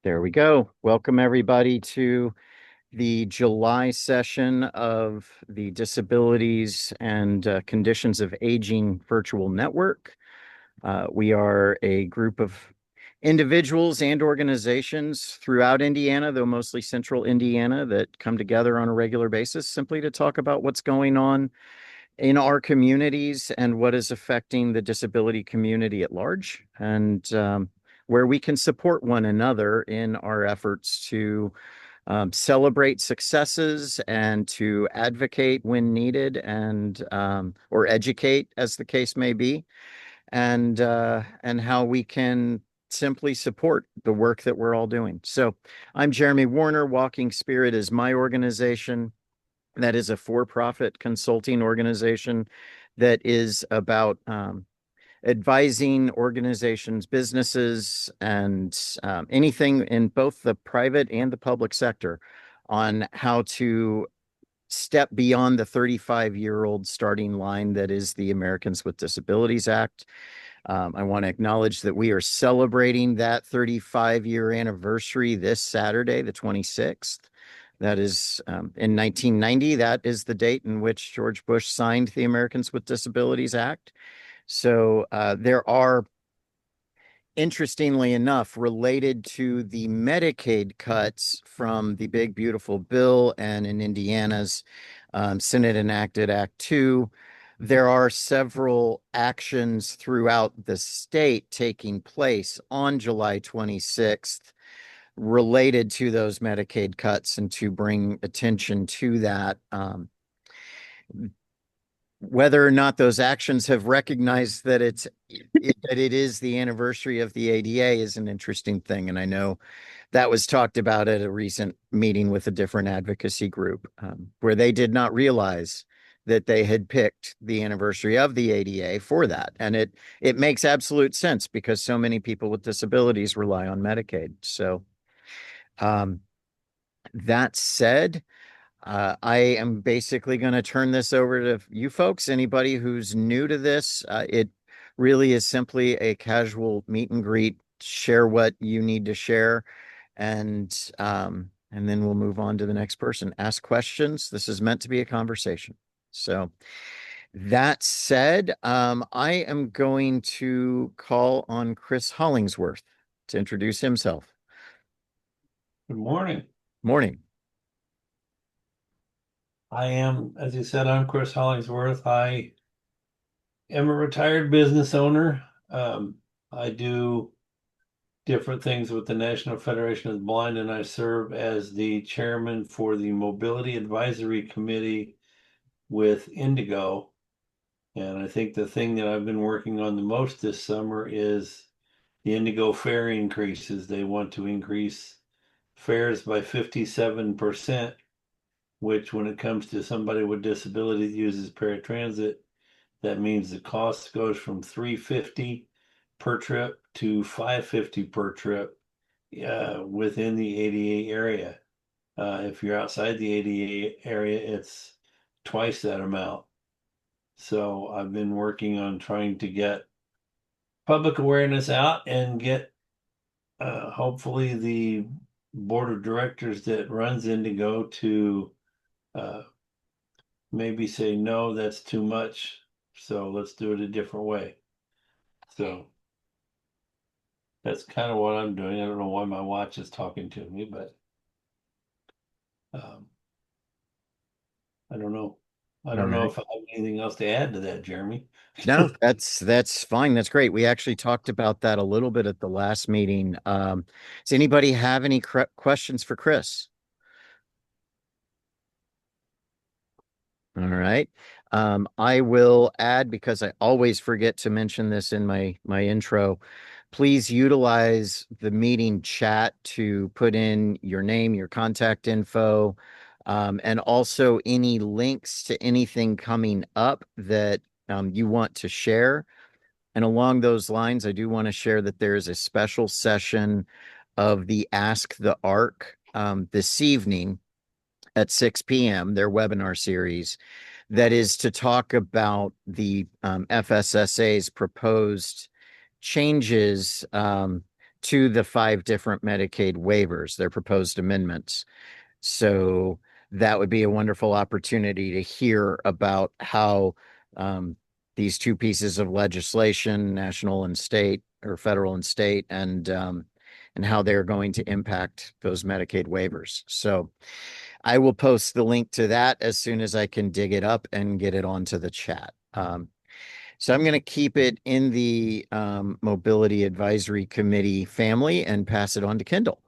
There we go. Welcome, everybody, to the July session of the Disabilities and Conditions of Aging Virtual Network. We are a group of individuals and organizations throughout Indiana, though mostly central Indiana, that come together on a regular basis simply to talk about what's going on in our communities and what is affecting the disability community at large, and where we can support one another in our efforts to celebrate successes and to advocate when needed and or educate as the case may be, and how we can simply support the work that we're all doing. So I'm Jeremy Warner. Walking Spirit is my organization. That is a for-profit consulting organization that is about advising organizations, businesses, and anything in both the private and the public sector on how to step beyond the 35-year-old starting line that is the Americans with Disabilities Act. I want to acknowledge that we are celebrating that 35-year anniversary this Saturday, the 26th. That is in 1990. That is the date in which George Bush signed the Americans with Disabilities Act. So there are, interestingly enough, related to the Medicaid cuts from the Big Beautiful Bill and in Indiana's Senate enacted Act 2, there are several actions throughout the state taking place on July 26th related to those Medicaid cuts and to bring attention to that. Whether or not those actions have recognized that that it is the anniversary of the ADA is an interesting thing, and I know that was talked about at a recent meeting with a different advocacy group, where they did not realize that they had picked the anniversary of the ADA for that, and it makes absolute sense because so many people with disabilities rely on Medicaid. So, that said, I am basically going to turn this over to you folks. Anybody who's new to this, it really is simply a casual meet and greet. Share what you need to share, and then we'll move on to the next person. Ask questions. This is meant to be a conversation. So that said, I am going to call on Chris Hollingsworth to introduce himself. Good morning. Morning. As you said, I'm Chris Hollingsworth. I am a retired business owner. I do different things with the National Federation of the Blind, and I serve as the chairman for the Mobility Advisory Committee with Indigo. And I think the thing that I've been working on the most this summer is the Indigo fare increases. They want to increase fares by 57%. Which when it comes to somebody with disability that uses paratransit, that means the cost goes from $350 per trip to $550 per trip within the ADA area. If you're outside the ADA area, it's twice that amount. So I've been working on trying to get public awareness out and get hopefully the board of directors that runs Indigo to maybe say, no, that's too much. So let's do it a different way. So that's kind of what I'm doing. I don't know why my watch is talking to me, but um, I don't know. I All don't know right. if I have anything else to add to that, Jeremy. No, that's fine. That's great. We actually talked about that a little bit at the last meeting. Does anybody have any questions for Chris? All right. I will add, because I always forget to mention this in my intro. Please utilize the meeting chat to put in your name, your contact info, and also any links to anything coming up that you want to share. And along those lines, I do want to share that there is a special session of the Ask the ARC this evening at 6 p.m., their webinar series, that is to talk about the FSSA's proposed changes to the five different Medicaid waivers, their proposed amendments. So that would be a wonderful opportunity to hear about how um, these two pieces of legislation, national and state, or federal and state, and how they're going to impact those Medicaid waivers. So I will post the link to that as soon as I can dig it up and get it onto the chat. So I'm going to keep it in the Mobility Advisory Committee family and pass it on to Kendall.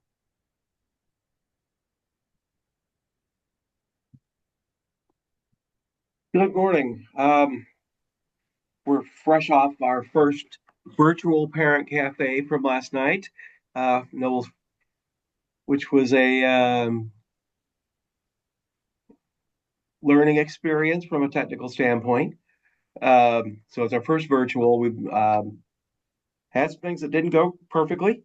Good morning. We're fresh off our first virtual parent cafe from last night, Nobles, which was a learning experience from a technical standpoint. So it's our first virtual. We've had some things that didn't go perfectly,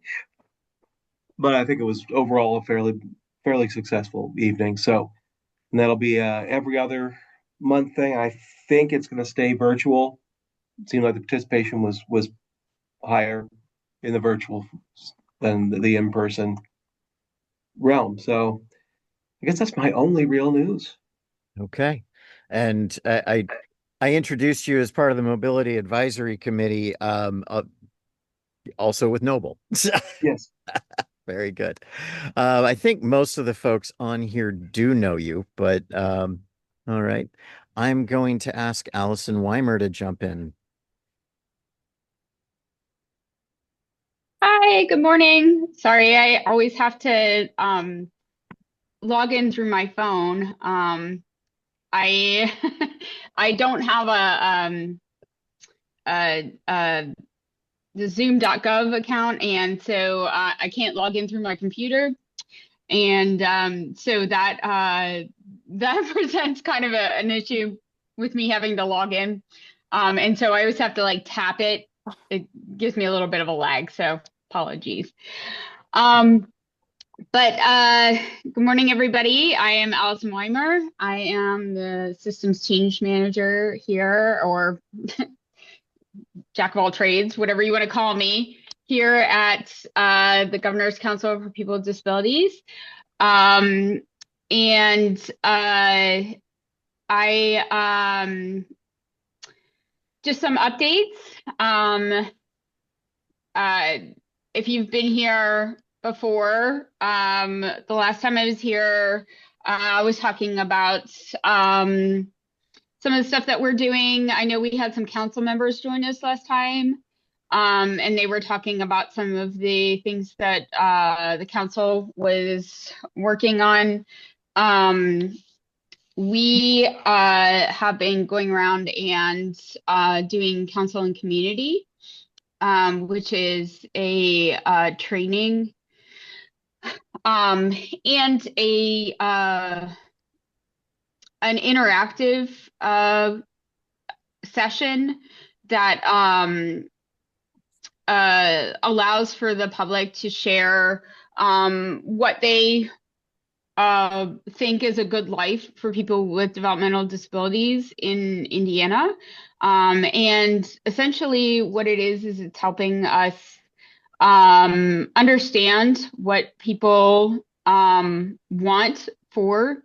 but I think it was overall a fairly successful evening. So and that'll be every other month thing. I think it's going to stay virtual. It seemed like the participation was higher in the virtual than the in-person realm. So I guess that's my only real news. Okay. And I introduced you as part of the Mobility Advisory Committee, also with Noble. Yes. Very good. I think most of the folks on here do know you, but all right. I'm going to ask Allison Weimer to jump in. Hi, good morning. Sorry, I always have to log in through my phone. I I don't have a the zoom.gov account, and so I can't log in through my computer. And so that presents kind of an issue with me having to log in. And so I always have to like tap it. It gives me a little bit of a lag, so apologies. Um, but good morning, everybody. I am Allison Weimer. I am the systems change manager here, or jack of all trades, whatever you want to call me, here at the Governor's Council for People with Disabilities. And I just some updates. Uh, if you've been here before, the last time I was here, I was talking about some of the stuff that we're doing. I know we had some council members join us last time, and they were talking about some of the things that the council was working on. We have been going around and doing council and community, which is a training and an interactive session that allows for the public to share what they think is a good life for people with developmental disabilities in Indiana. And essentially what it is it's helping us understand what people want for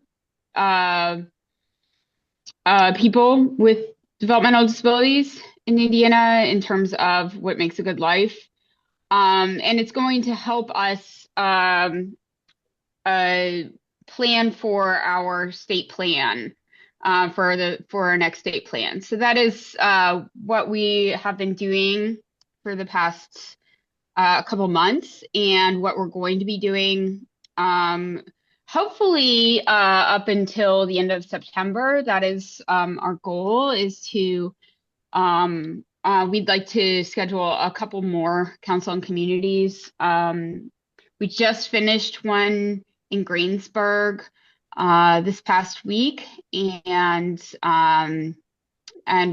people with developmental disabilities in Indiana in terms of what makes a good life. And it's going to help us plan for our state plan for our next state plan. So that is what we have been doing for the past couple months, and what we're going to be doing hopefully up until the end of September. That is our goal, is to we'd like to schedule a couple more council and communities. We just finished one in Greensburg this past week, and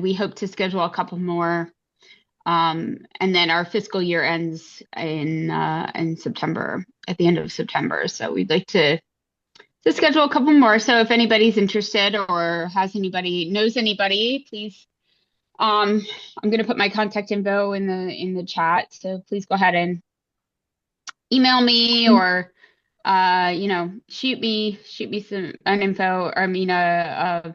we hope to schedule a couple more. And then our fiscal year ends in September, at the end of September. So we'd like to schedule a couple more. So if anybody's interested or knows anybody, please. I'm going to put my contact info in the chat. So please go ahead and email me or shoot me an info, or I mean an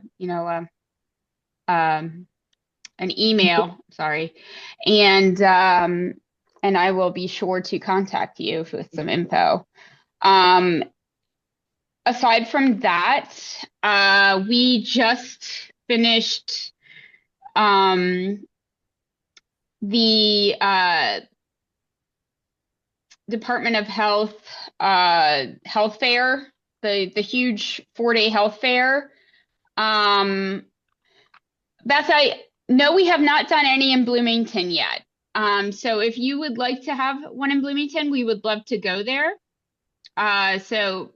email, sorry. And I will be sure to contact you with some info. Um, Aside from that, we just finished the Department of Health health fair, the huge 4-day health fair. Beth, I know we have not done any in Bloomington yet. So if you would like to have one in Bloomington, we would love to go there. So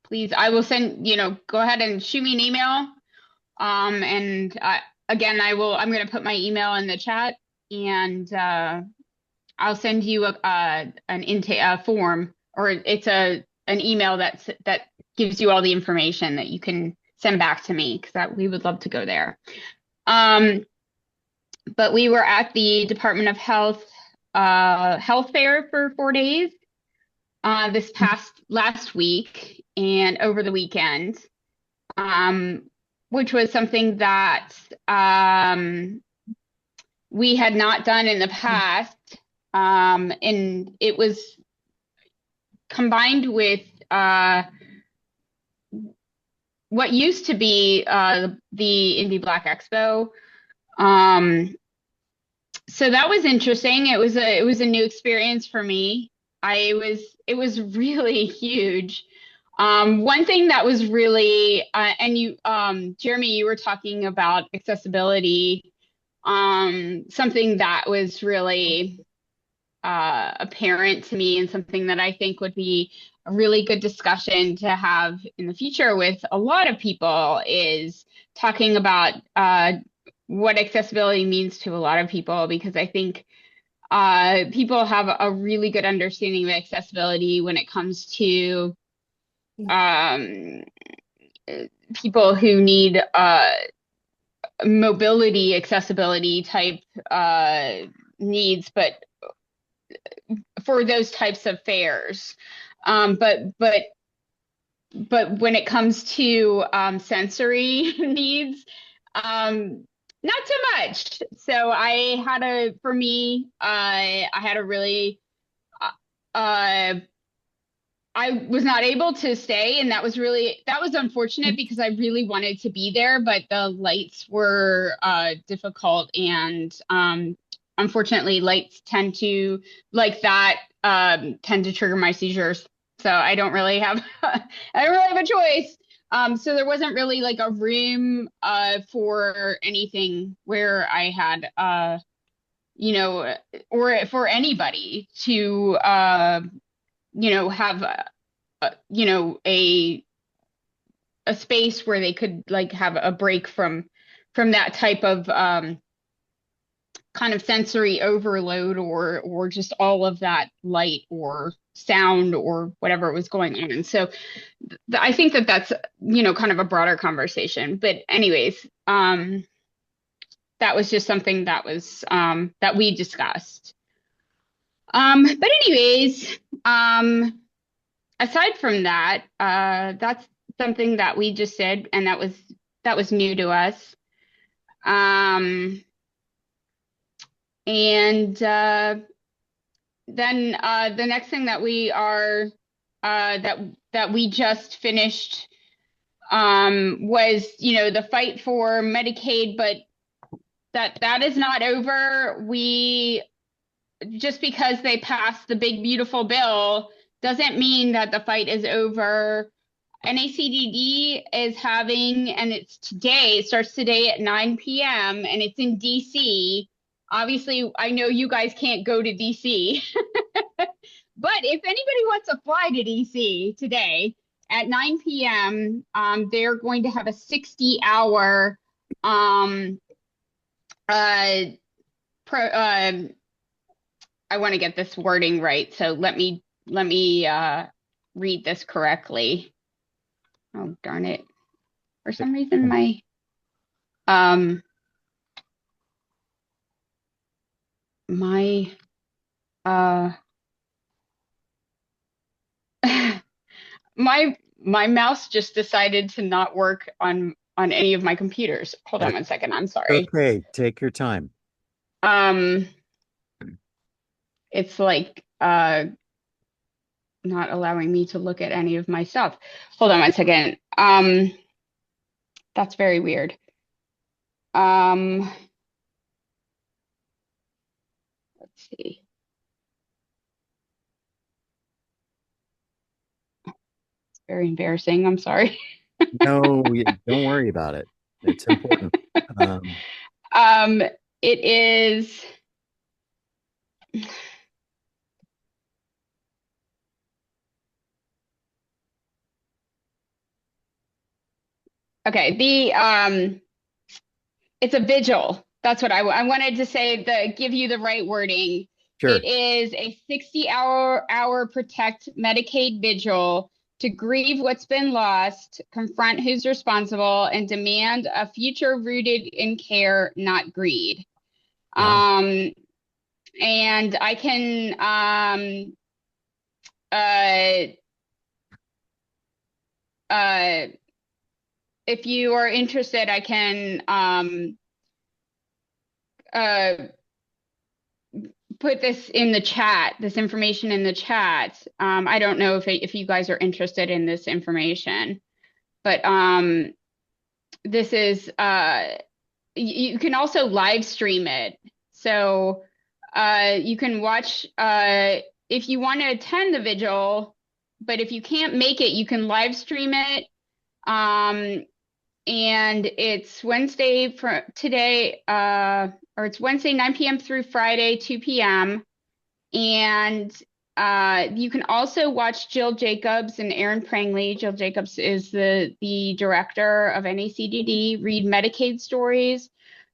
please, I will send, go ahead and shoot me an email. And again, I'm going to put my email in the chat, and I'll send you an intake form, or it's an email that gives you all the information that you can send back to me, because we would love to go there. But we were at the Department of Health health fair for 4 days this last week and over the weekend, which was something that we had not done in the past. And it was combined with what used to be the Indie Black Expo. So that was interesting. It was a new experience for me. It was really huge. One thing that was really and you Jeremy, you were talking about accessibility. Something that was really apparent to me, and something that I think would be a really good discussion to have in the future with a lot of people, is talking about what accessibility means to a lot of people, because I think people have a really good understanding of accessibility when it comes to people who need mobility accessibility type needs, but for those types of fairs. But when it comes to sensory needs, not so much. So for me, I had a really, I was not able to stay, and that was unfortunate, because I really wanted to be there, but the lights were difficult, and unfortunately lights tend to trigger my seizures. So I don't really have a choice. So there wasn't really like a room for anything where I had or for anybody to have a space where they could like have a break from that type of kind of sensory overload, or just all of that light or sound or whatever was going on. And so I think that's kind of a broader conversation. But anyways, that was just something that was that we discussed. But anyways, aside from that, that's something that we just did, and that was new to us. And then the next thing that we are that we just finished was the fight for Medicaid, but that is not over. Just because they passed the big beautiful bill doesn't mean that the fight is over. NACDD is having, and it starts today at 9 p.m. and it's in DC. Obviously, I know you guys can't go to DC, but if anybody wants to fly to DC today at 9 p.m., they're going to have a 60-hour I want to get this wording right, so let me read this correctly. Oh, darn it. For some reason, my Uh, my mouse just decided to not work on any of my computers. Hold on That's one second. I'm sorry. okay. Take your time. Um, it's like not allowing me to look at any of my stuff. Hold on one second. That's very weird. Um, let's see. Very embarrassing. I'm sorry. No, don't worry about it. It's important. Um, Um, it is okay. It's a vigil. That's what I wanted to say. Give you the right wording. It sure. is a 60-hour protect Medicaid vigil to grieve what's been lost, confront who's responsible, and demand a future rooted in care, not greed. Wow. Um, and I can uh uh if you are interested, I can uh put this in the chat, this information in the chat. I don't know if you guys are interested in this information, but this is you can also live stream it. So you can watch if you want to attend the vigil, but if you can't make it, you can live stream it. And it's Wednesday for today, or it's Wednesday 9 p.m. through Friday 2 p.m. And you can also watch Jill Jacobs and Aaron Prangley. Jill Jacobs is the director of NACDD, read Medicaid stories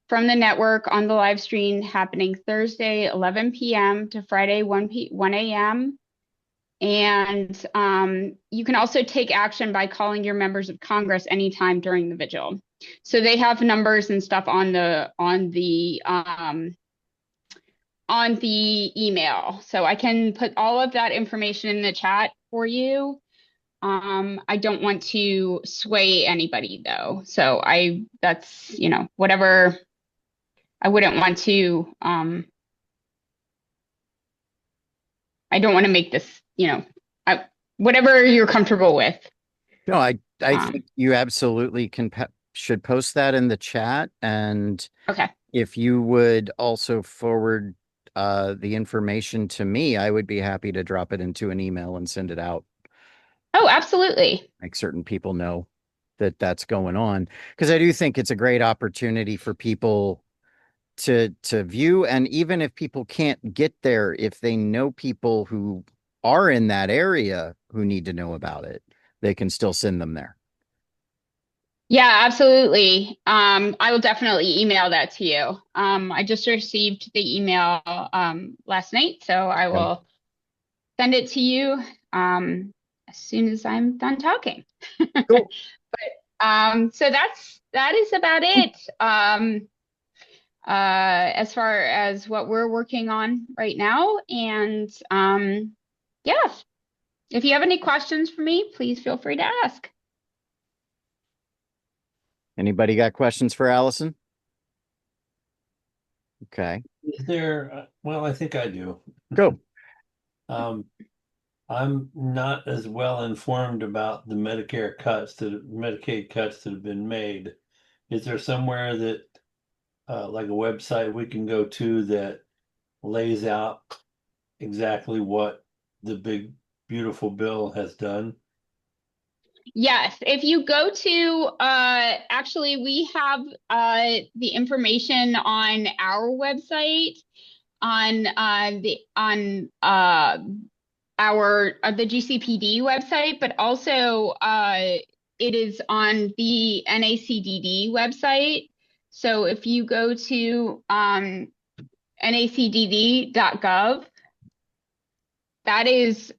from the network on the live stream happening Thursday 11 p.m. to Friday 1 a.m. And you can also take action by calling your members of Congress anytime during the vigil. So they have numbers and stuff on the email. So I can put all of that information in the chat for you. I don't want to sway anybody though. So that's, whatever. I wouldn't want to, I don't want to make this, whatever you're comfortable with. No, I Um, think you absolutely should post that in the chat. And okay. if you would also forward the information to me, I would be happy to drop it into an email and send it out. Oh, absolutely. Make certain people know that that's going on. Because I do think it's a great opportunity for people to view. And even if people can't get there, if they know people who are in that area who need to know about it, they can still send them there. Yeah, absolutely. I will definitely email that to you. I just received the email last night, so I Okay. will send it to you as soon as I'm done talking. Cool. So that is about it. As far as what we're working on right now. And yeah, if you have any questions for me, please feel free to ask. Anybody got questions for Allison? Okay. Is there, well, I think I do. Go. Um, I'm not as well informed about the Medicaid cuts that have been made. Is there somewhere that, like a website we can go to that lays out exactly what the big, beautiful bill has done? Yes, if you go to actually we have the information on our website on the on our the GCPD website, but also it is on the NACDD website. So if you go to nacdd.gov, that is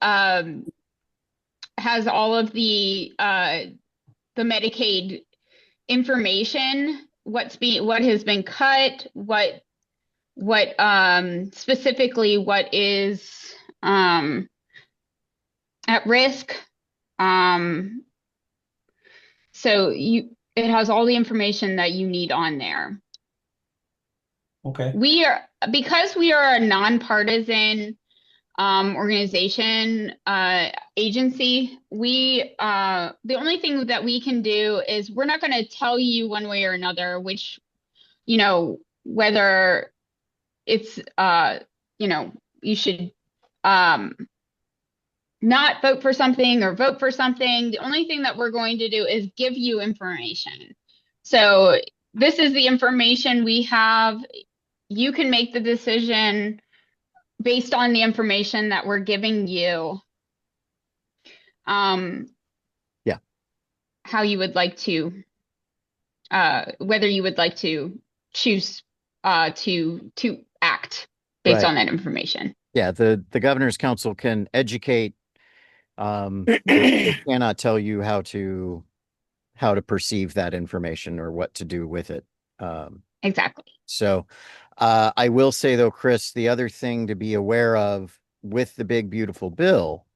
has all of the Medicaid information, what has been cut, what what specifically what is at risk. Um, so it has all the information that you need on there. Okay. We are because we are a nonpartisan organization, agency, we the only thing that we can do is we're not going to tell you one way or another which, whether it's you should um not vote for something or vote for something. The only thing that we're going to do is give you information. So this is the information we have. You can make the decision based on the information that we're giving you, um, Yeah. how you would like to, whether you would like to choose to act based Right. on that information. Yeah, the governor's council can educate. They cannot tell you how to perceive that information or what to do with it. Exactly. So I will say though, Chris, the other thing to be aware of with the big beautiful bill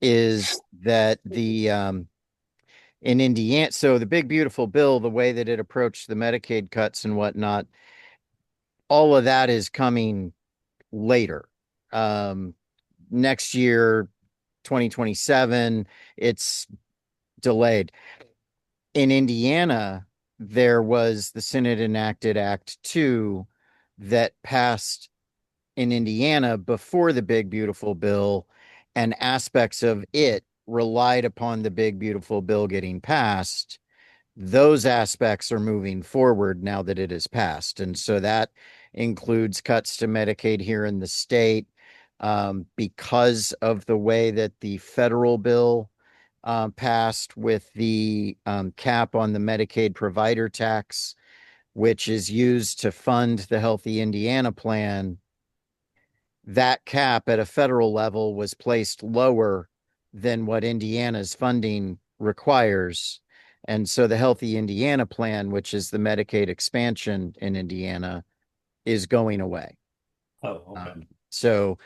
is that the in Indiana, so the big beautiful bill, the way that it approached the Medicaid cuts and whatnot, all of that is coming later. Um, Next year, 2027, it's delayed. In Indiana, there was the Senate enacted Act 2 that passed in Indiana before the big beautiful bill, and aspects of it relied upon the big beautiful bill getting passed. Those aspects are moving forward now that it is passed. And so that includes cuts to Medicaid here in the state, because of the way that the federal bill passed with the cap on the Medicaid provider tax, which is used to fund the Healthy Indiana plan. That cap at a federal level was placed lower than what Indiana's funding requires. And so the Healthy Indiana plan, which is the Medicaid expansion in Indiana, is going away. Oh, okay. So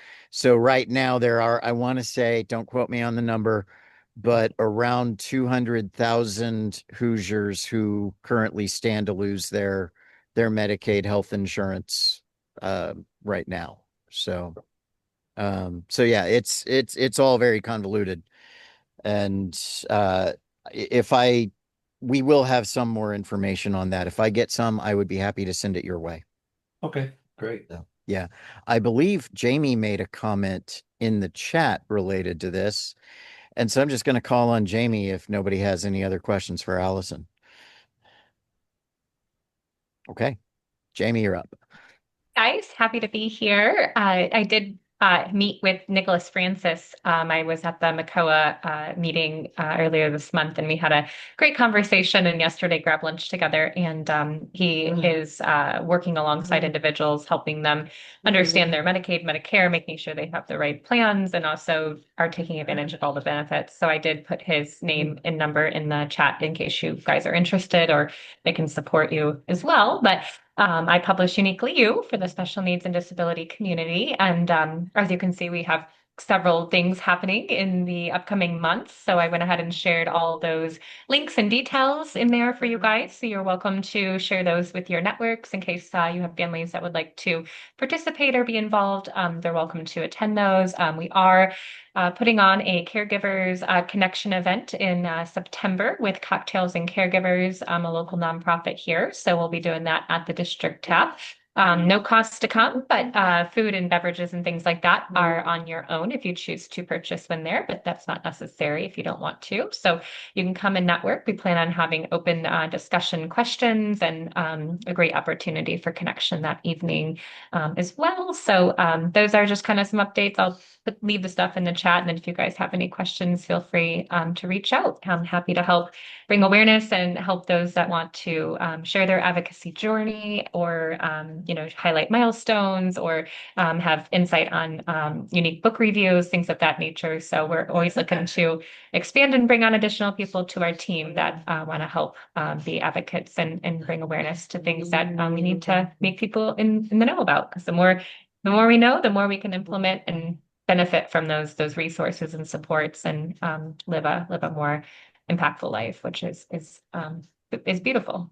right now there are, I want to say, don't quote me on the number, but around 200,000 Hoosiers who currently stand to lose their Medicaid health insurance right now. So yeah, it's all very convoluted. And if I we will have some more information on that. If I get some, I would be happy to send it your way. Okay, great. So, yeah. I believe Jamie made a comment in the chat related to this. And so I'm just going to call on Jamie if nobody has any other questions for Allison. Okay. Jamie, you're up. Guys, happy to be here. I did meet with Nicholas Francis. I was at the MCOA meeting earlier this month, and we had a great conversation. And yesterday, grabbed lunch together. And he is working alongside individuals, helping them understand their Medicaid, Medicare, making sure they have the right plans, and also are taking advantage of all the benefits. So I did put his name and number in the chat in case you guys are interested, or they can support you as well. But I publish Uniquely You for the special needs and disability community. And as you can see, we have several things happening in the upcoming months. So I went ahead and shared all those links and details in there for you guys. So you're welcome to share those with your networks in case you have families that would like to participate or be involved. They're welcome to attend those. We are putting on a caregivers connection event in September with Cocktails and Caregivers, a local nonprofit here. So we'll be doing that at the district tap. No cost to come, but food and beverages and things like that are on your own if you choose to purchase when there, but that's not necessary if you don't want to. So you can come and network. We plan on having open discussion questions and a great opportunity for connection that evening as well. So those are just kind of some updates. I'll leave the stuff in the chat. And then if you guys have any questions, feel free to reach out. I'm happy to help bring awareness and help those that want to share their advocacy journey or highlight milestones or have insight on unique book reviews, things of that nature. So we're always looking to expand and bring on additional people to our team that want to help be advocates and bring awareness to things that we need to make people in the know about. Because the more we know, the more we can implement and benefit from those resources and supports and live a more impactful life, which is beautiful.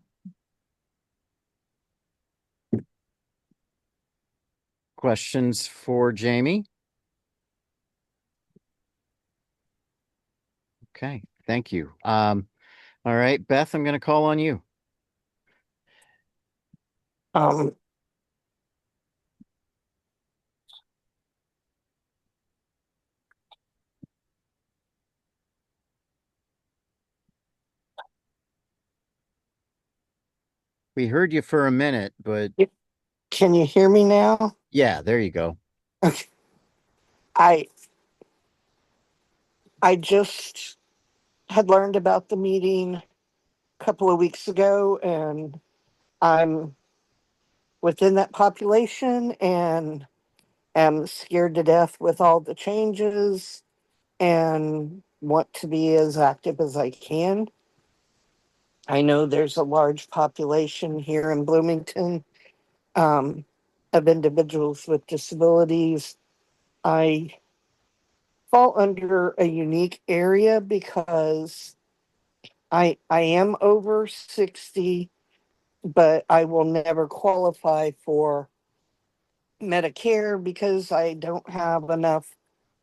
Questions for Jamie? Okay, thank you. All right, Beth, I'm going to call on you. Um, We heard you for a minute, but can you hear me now? yeah, there you go. Okay. I I just had learned about the meeting a couple of weeks ago, and I'm within that population and am scared to death with all the changes and want to be as active as I can. I know there's a large population here in Bloomington um, of individuals with disabilities. I fall under a unique area because I am over 60, but I will never qualify for Medicare because I don't have enough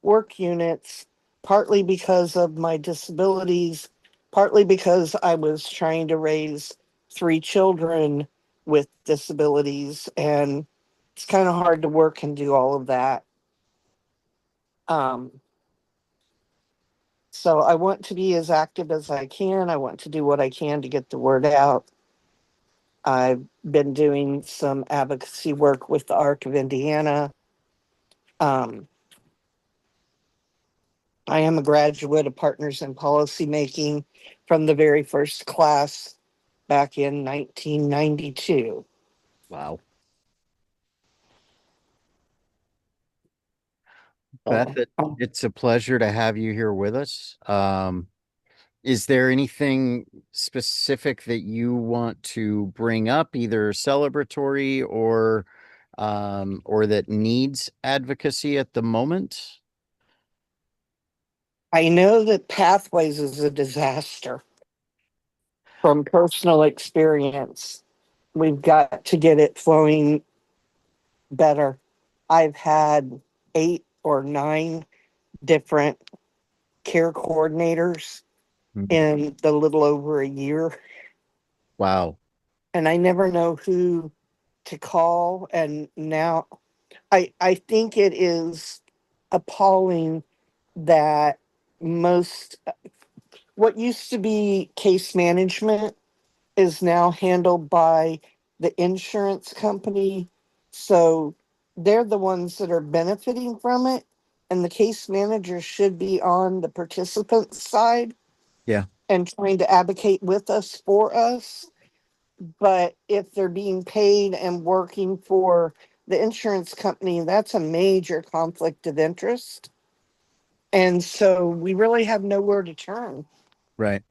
work units, partly because of my disabilities, partly because I was trying to raise three children with disabilities, and it's kind of hard to work and do all of that. Um, so I want to be as active as I can. I want to do what I can to get the word out. I've been doing some advocacy work with the Arc of Indiana. Um, I am a graduate of Partners in Policymaking from the very first class back in 1992. Wow. Beth, So, it's a pleasure to have you here with us. Is there anything specific that you want to bring up, either celebratory or that needs advocacy at the moment? I know that Pathways is a disaster from personal experience. We've got to get it flowing better. I've had 8 or 9 different care coordinators Mhm. in the little over a year, Wow. and I never know who to call. And now I think it is appalling that most what used to be case management is now handled by the insurance company. So they're the ones that are benefiting from it. And the case manager should be on the participant side Yeah. and trying to advocate with us for us. But if they're being paid and working for the insurance company, that's a major conflict of interest. And so we really have nowhere to turn. Right.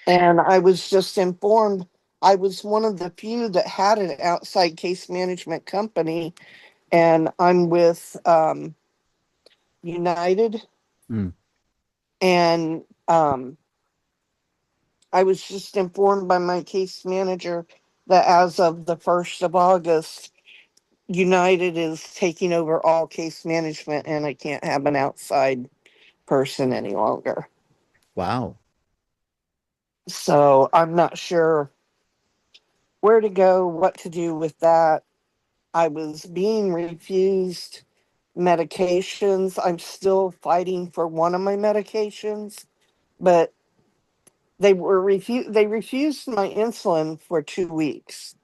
And I was just informed I was one of the few that had an outside case management company, and I'm with United. Mm. And I was just informed by my case manager that as of the 1st of August, United is taking over all case management, and I can't have an outside person any longer. Wow. So I'm not sure where to go, what to do with that. I was being refused medications. I'm still fighting for one of my medications, but they refused my insulin for 2 weeks.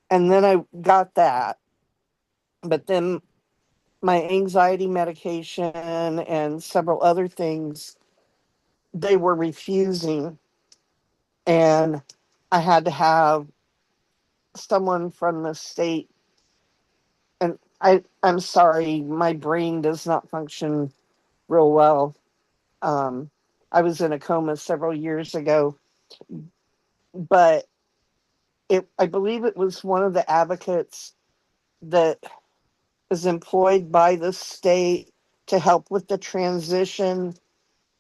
And then I got that. But then my anxiety medication and several other things they were refusing, and I had to have someone from the state I'm sorry, my brain does not function real well. Um, I was in a coma several years ago, but I believe it was one of the advocates that is employed by the state to help with the transition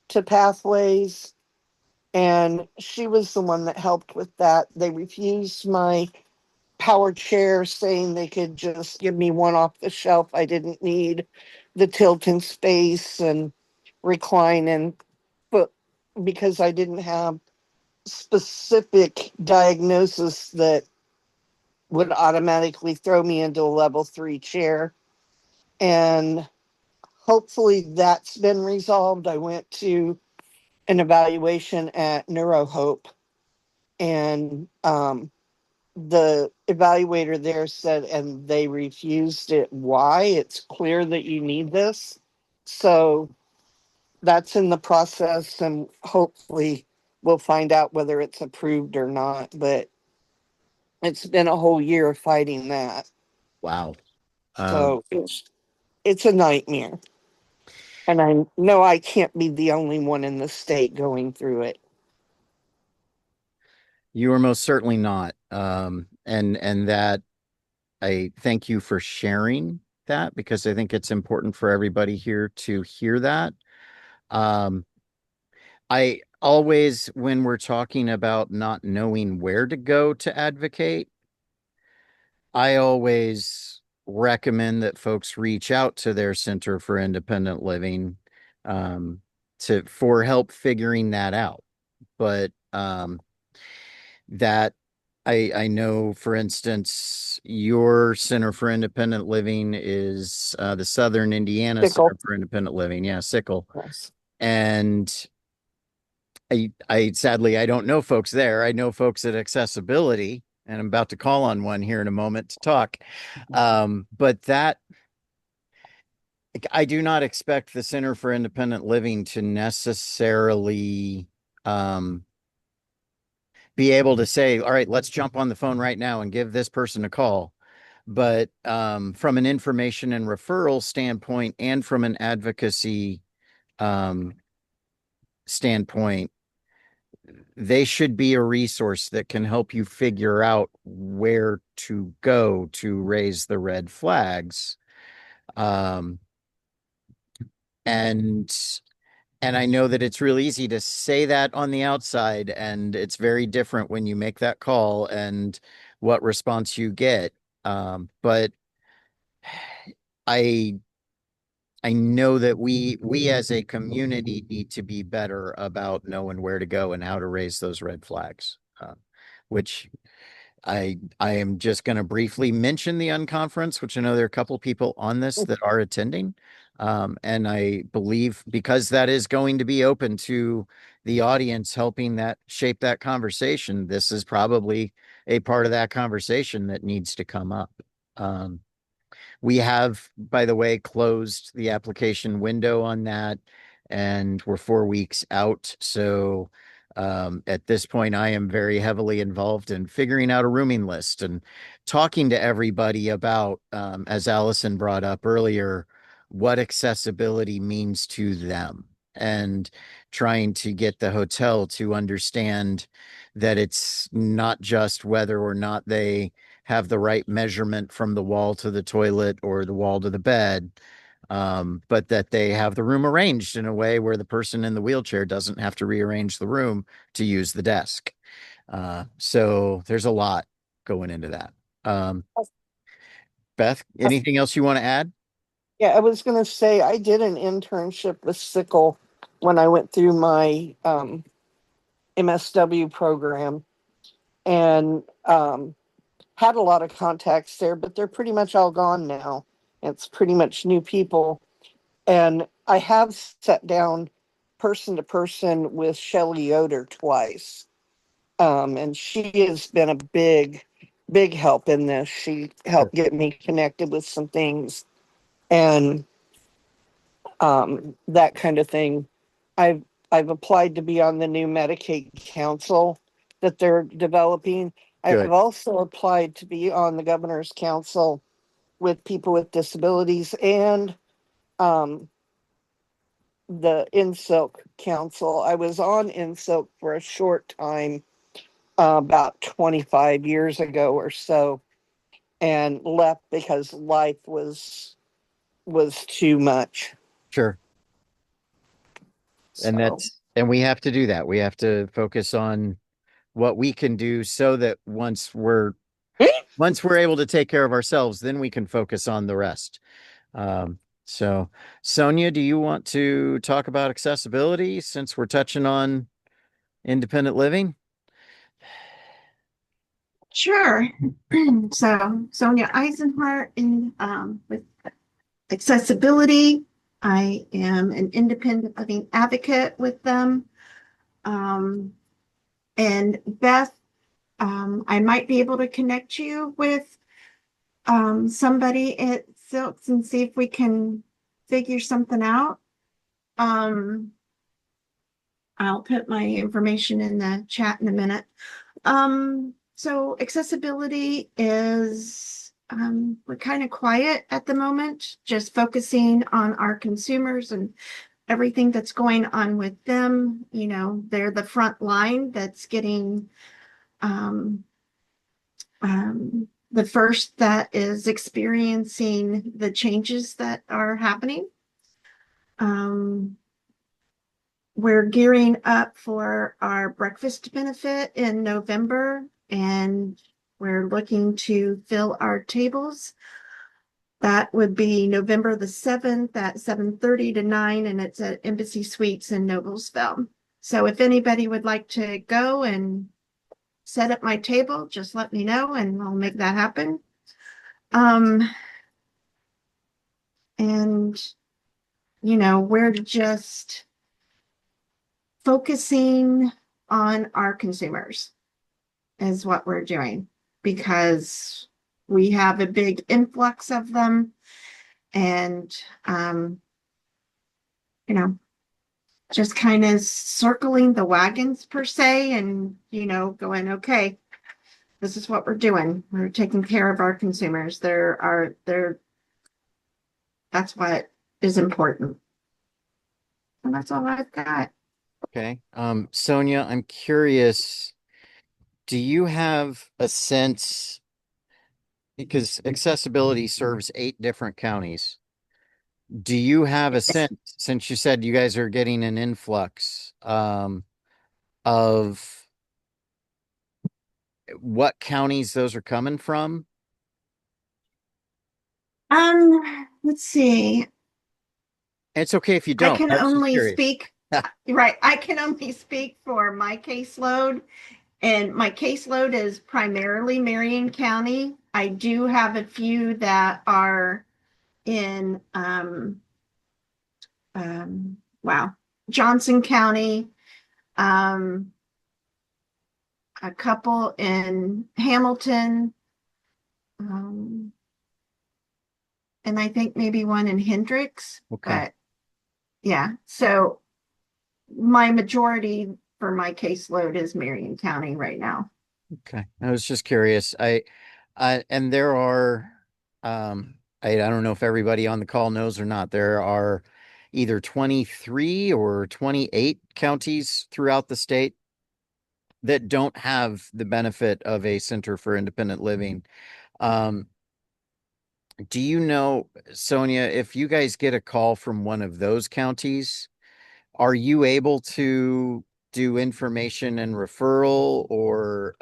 to pathways. And she was the one that helped with that. They refused my power chair, saying they could just give me one off the shelf. I didn't need the tilting space and recline and but because I didn't have specific diagnosis that would automatically throw me into a level 3 chair. And hopefully that's been resolved. I went to an evaluation at NeuroHope, and the evaluator there said, and they refused it. Why? It's clear that you need this. So that's in the process, and hopefully we'll find out whether it's approved or not. But it's been a whole year of fighting that. Wow. So it's a nightmare. And I know I can't be the only one in the state going through it. You are most certainly not. And that I thank you for sharing that, because I think it's important for everybody here to hear that. Um, I always, when we're talking about not knowing where to go to advocate, I always recommend that folks reach out to their Center for Independent Living, um, for help figuring that out. But that I know, for instance, your Center for Independent Living is the Southern Indiana Center Pickle. for Independent Living. Yeah, Sickle. Yes. And I sadly, I don't know folks there. I know folks at Accessibility, and I'm about to call on one here in a moment to talk. But that I do not expect the Center for Independent Living to necessarily be able to say, all right, let's jump on the phone right now and give this person a call. But from an information and referral standpoint, and from an advocacy um, standpoint, they should be a resource that can help you figure out where to go to raise the red flags. Um, and and I know that it's real easy to say that on the outside, and it's very different when you make that call and what response you get. But I I know that we as a community need to be better about knowing where to go and how to raise those red flags, which I am just going to briefly mention the unconference, which I know there are a couple of people on this that are attending. And I believe because that is going to be open to the audience, helping that shape that conversation, this is probably a part of that conversation that needs to come up. Um, we have, by the way, closed the application window on that, and we're 4 weeks out. So at this point, I am very heavily involved in figuring out a rooming list and talking to everybody about, as Allison brought up earlier, what accessibility means to them, and trying to get the hotel to understand that it's not just whether or not they have the right measurement from the wall to the toilet or the wall to the bed, but that they have the room arranged in a way where the person in the wheelchair doesn't have to rearrange the room to use the desk. So there's a lot going into that. Beth, anything else you want to add? Yeah, I was going to say I did an internship with Sickle when I went through my MSW program, and had a lot of contacts there, but they're pretty much all gone now. It's pretty much new people. And I have sat down person to person with Shelley Yoder twice. And she has been a big help in this. She Sure. helped get me connected with some things, and that kind of thing. I've applied to be on the new Medicaid council that they're developing. I've Good. also applied to be on the governor's council with people with disabilities and um, the InSilk Council. I was on InSilk for a short time, about 25 years ago or so, and left because life was too much. Sure. So And we have to do that. We have to focus on what we can do so that once we're able to take care of ourselves, then we can focus on the rest. So Sonia, do you want to talk about accessibility since we're touching on independent living? Sure. So Sonia Eisenhart in with accessibility. I am an independent living advocate with them. Um, and Beth, I might be able to connect you with somebody at Silks and see if we can figure something out. I'll put my information in the chat in a minute. So accessibility is we're kind of quiet at the moment, just focusing on our consumers and everything that's going on with them. You know, they're the front line that's getting um, the first that is experiencing the changes that are happening. Um, we're gearing up for our breakfast benefit in November, and we're looking to fill our tables. That would be November the 7th at 7:30 to 9, and it's at Embassy Suites in Noblesville. So if anybody would like to go and set up my table, just let me know and I'll make that happen. And we're just focusing on our consumers is what we're doing because we have a big influx of them, and you know just kind of circling the wagons per se, and going, okay, this is what we're doing. We're taking care of our consumers. That's what is important, and that's all I've got. Okay. Sonia, I'm curious, do you have a sense, because accessibility serves 8 different counties? Do you have a sense, since you said you guys are getting an influx, of what counties those are coming from? Let's see. It's okay if you I don't. can I was just only curious. speak, right. I can only speak for my caseload, and my caseload is primarily Marion County. I do have a few that are in, wow, Johnson County, um, a couple in Hamilton, um, and I think maybe one in Hendricks. Okay. But yeah, so my majority for my caseload is Marion County right now. Okay. I was just curious. And there are, I don't know if everybody on the call knows or not, there are either 23 or 28 counties throughout the state that don't have the benefit of a Center for Independent Living. Um, do you know, Sonia, if you guys get a call from one of those counties, are you able to do information and referral or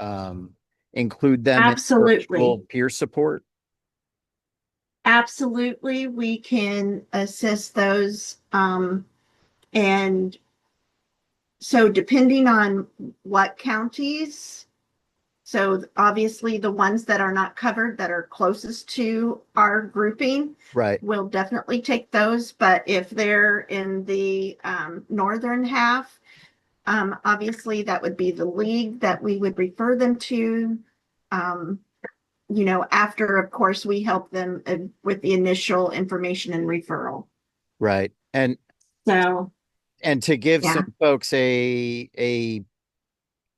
include them in virtual Absolutely. peer support? Absolutely. We can assist those. And so depending on what counties, so obviously the ones that are not covered that are closest to our grouping, Right. we'll definitely take those. But if they're in the northern half, obviously that would be the league that we would refer them to. Um, after, of course, we help them with the initial information and referral. Right. So, And to give yeah. some folks a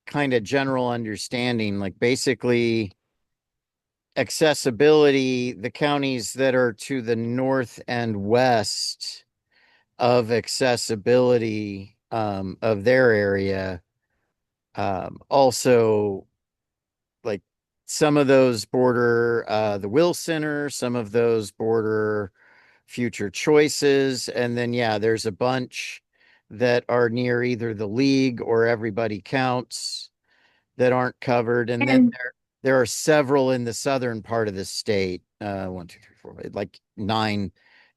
kind of general understanding, like basically accessibility, the counties that are to the north and west of accessibility of their area, also, like, some of those border the Will Center, some of those border Future Choices, and then yeah, there's a bunch that are near either the League or Everybody Counts that aren't covered. And then And there are several in the southern part of the state. One, two, three, four, like nine,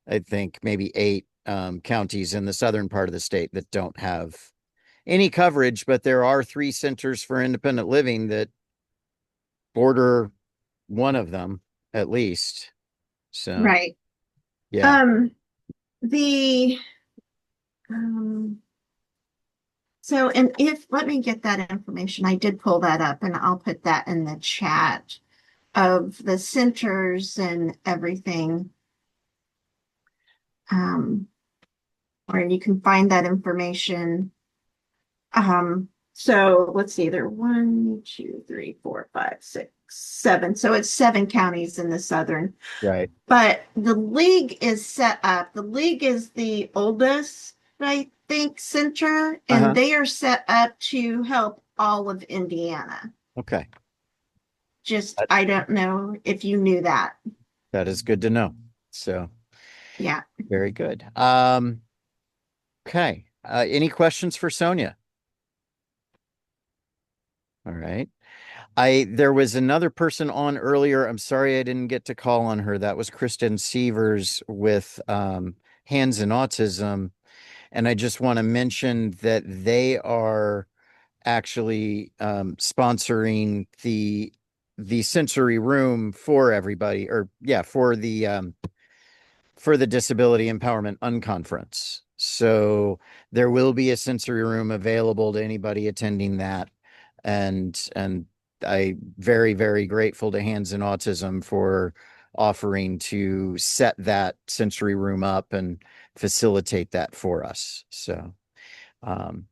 I think, maybe eight counties in the southern part of the state that don't have any coverage, but there are 3 centers for independent living that border one of them at least. So Right. yeah. Um, the um, so and if let me get that information. I did pull that up and I'll put that in the chat of the centers and everything. Or you can find that information. So let's see, there are 1, 2, 3, 4, 5, 6, 7. So it's 7 counties in the southern. Right. But the league is set up. The league is the oldest, I think, center, and Uh-huh. they are set up to help all of Indiana. Okay. Just, That, I don't know if you knew that. that is good to know. So Yeah. very good. Okay. Any questions for Sonia? All right. There was another person on earlier. I'm sorry I didn't get to call on her. That was Kristen Sievers with Hands in Autism. And I just want to mention that they are actually sponsoring the sensory room for everybody, or yeah, for the Disability Empowerment Unconference. So there will be a sensory room available to anybody attending that. And I very, very grateful to Hands in Autism for offering to set that sensory room up and facilitate that for us. So, um,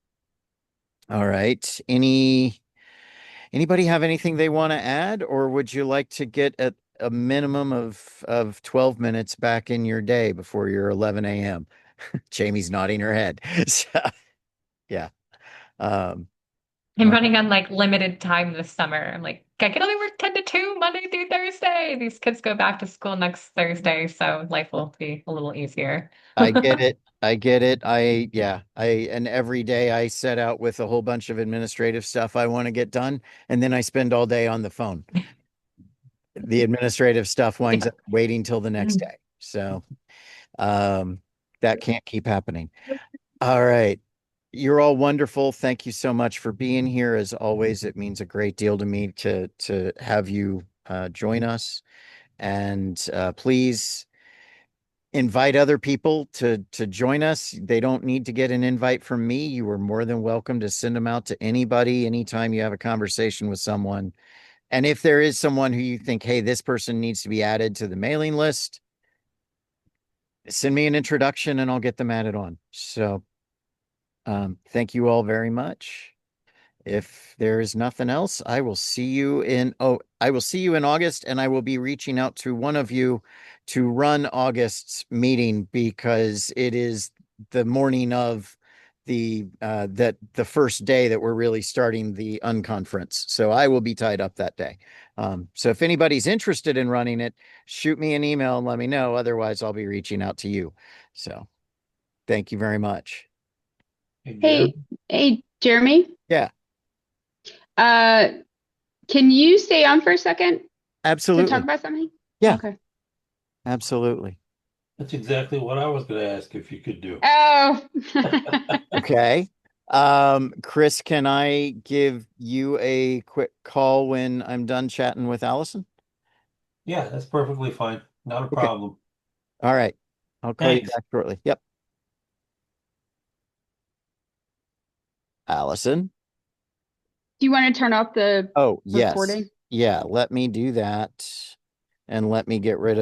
all right. Anybody have anything they want to add, or would you like to get a minimum of 12 minutes back in your day before your 11 a.m.? Jamie's nodding her head. So, yeah. Um, I'm uh, running on like limited time this summer. I'm like, I can only work 10 to 2 Monday through Thursday. These kids go back to school next Thursday, so life will be a little easier. I get it. I get it. And every day I set out with a whole bunch of administrative stuff I want to get done, and then I spend all day on the phone. The administrative stuff winds Yeah. up waiting till the next day. So, um, that can't keep happening. All right. You're all wonderful. Thank you so much for being here. As always, it means a great deal to me to have you join us. And please invite other people to join us. They don't need to get an invite from me. You are more than welcome to send them out to anybody anytime you have a conversation with someone. And if there is someone who you think, hey, this person needs to be added to the mailing list, send me an introduction and I'll get them added on. So thank you all very much. If there is nothing else, I will see you in August, and I will be reaching out to one of you to run August's meeting because it is the morning of the first day that we're really starting the unconference. So I will be tied up that day. So if anybody's interested in running it, shoot me an email and let me know. Otherwise, I'll be reaching out to you. So thank you very much. Hey, hey, Jim. hey, Jeremy, Yeah, uh, can you stay on for a second to talk absolutely. about something? Yeah, Okay. absolutely. That's exactly what I was going to ask if you could do. Oh, Okay. Chris, can I give you a quick call when I'm done chatting with Allison? Yeah, that's perfectly fine. Not a Okay. problem. All right. I'll call you Thanks. back shortly. Yep. Allison. do you want to turn off the Oh, yes. recording? Yeah, let me do that and let me get rid of